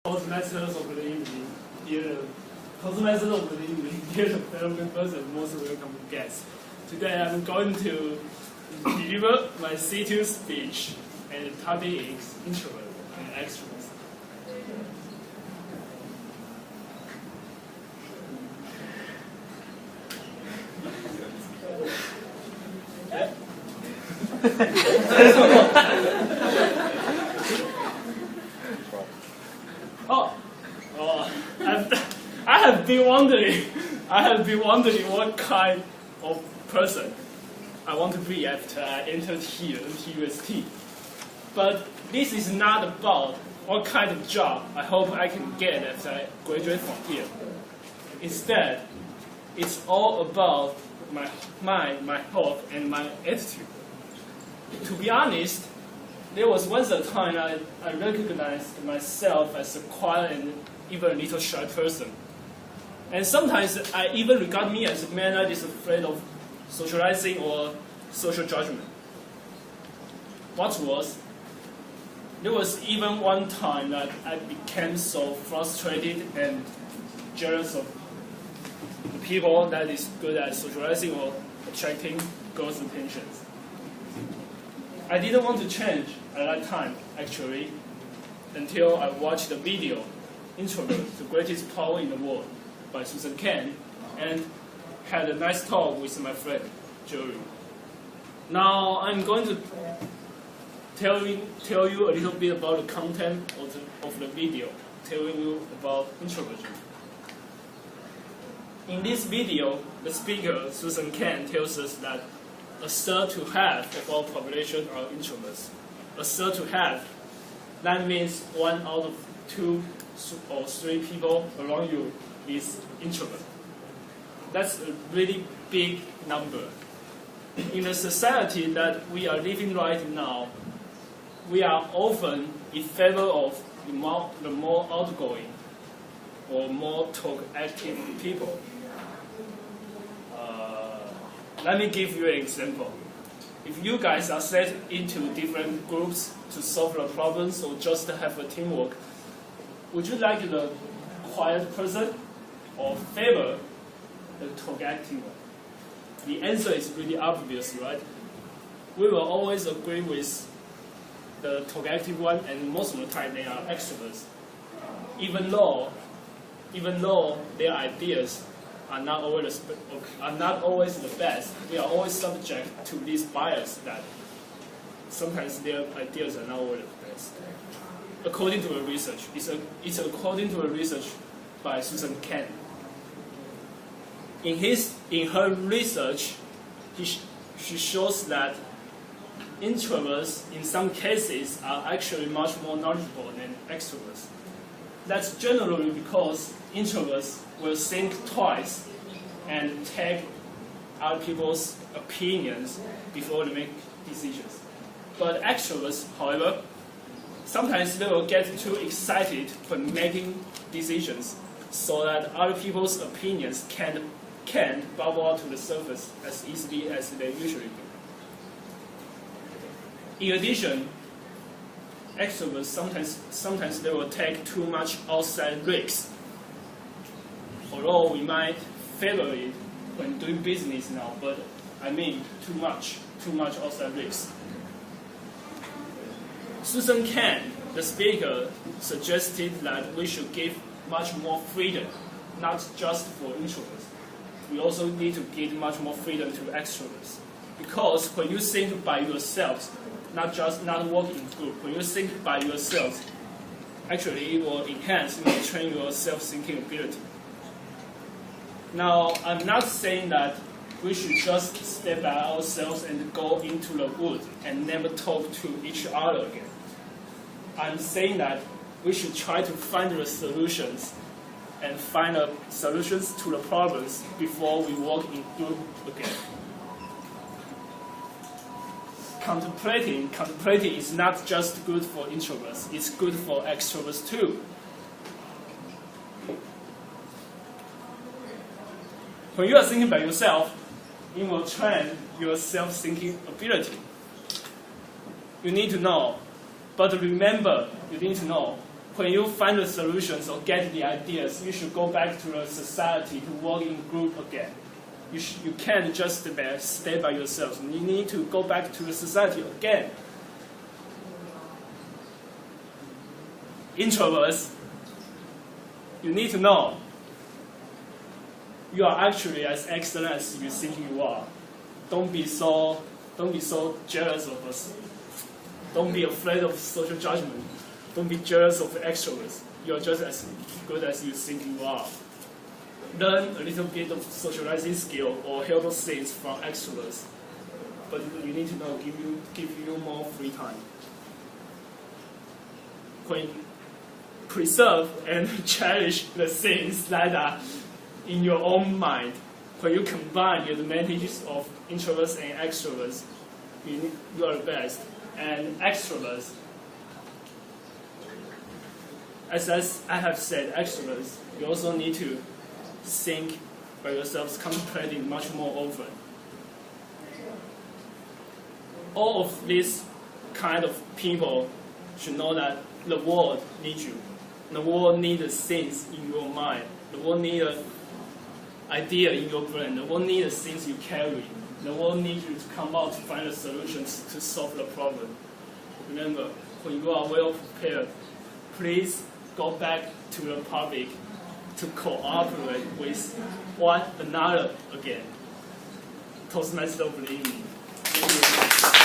Toastmasters of the evening, dear Toastmasters of the evening, dear developers and most welcome guests. Today I'm going to deliver my C2 speech, and the topic is introvert and extrovert. I have been wondering what kind of person I want to be after I entered here at UST. But this is not about what kind of job I hope I can get after I graduate from here. Instead, it's all about my mind, my hope, and my attitude. To be honest, there was once a time I recognized myself as a quiet and even a little shy person. And sometimes I even regard me as a man that is afraid of socializing or social judgment. What's worse, there was even one time that I became so frustrated and jealous of the people that is good at socializing or attracting girls' attentions. I didn't want to change at that time, actually, until I watched the video, Introvert, the Greatest Power in the World, by Susan Cain, and had a nice talk with my friend, Jerry. Now I'm going to tell you a little bit about the content of the video, telling you about introversion. In this video, the speaker, Susan Cain, tells us that a third to half of our population are introverts. A third to half, that means 1 out of 2 or 3 people around you is introvert. That's a really big number. In the society that we are living right now, we are often in favor of the more outgoing or more talk-active people. Let me give you an example. If you guys are set into different groups to solve the problems or just have a teamwork, would you like the quiet person or favor the talk-active one? The answer is really obvious, right? We will always agree with the talk-active one, and most of the time they are extroverts. Even though their ideas are not always the best, we are always subject to this bias that sometimes their ideas are not always the best. According to a research, it's according to a research by Susan Cain. In her research, she shows that introverts in some cases are actually much more knowledgeable than extroverts. That's generally because introverts will think twice and take other people's opinions before they make decisions. But extroverts, however, sometimes they will get too excited when making decisions so that other people's opinions can't bubble out to the surface as easily as they usually do. In addition, extroverts sometimes they will take too much outside risks. Although we might favor it when doing business now, but I mean too much outside risks. Susan Cain, the speaker, suggested that we should give much more freedom, not just for introverts. We also need to give much more freedom to extroverts. Because when you think by yourselves, not work in group, when you think by yourselves, actually it will enhance, it will train your self-thinking ability. Now, I'm not saying that we should just stay by ourselves and go into the woods and never talk to each other again. I'm saying that we should try to find the solutions and find solutions to the problems before we walk in group again. Contemplating is not just good for introverts, it's good for extroverts too. When you are thinking by yourself, it will train your self-thinking ability. You need to know, but remember, you need to know when you find the solutions or get the ideas, you should go back to the society to work in group again. You can't just stay by yourself. You need to go back to the society again. Introverts, you need to know you are actually as excellent as you think you are. Don't be so jealous of us. Don't be afraid of social judgment. Don't be jealous of extroverts. You're just as good as you think you are. Learn a little bit of socializing skill or helpful things from extroverts. But you need to know, give you more free time. When preserve and cherish the things that are in your own mind. When you combine the advantages of introverts and extroverts, you are the best. And extroverts, as I have said, extroverts, you also need to think by yourselves, contemplating much more often. All of these kind of people should know that the world needs you. The world needs things in your mind. The world needs an idea in your brain. The world needs things you carry. The world needs you to come out to find the solutions to solve the problem. Remember, when you are well prepared, please go back to the public to cooperate with one another again. Toastmasters believe me. Thank you.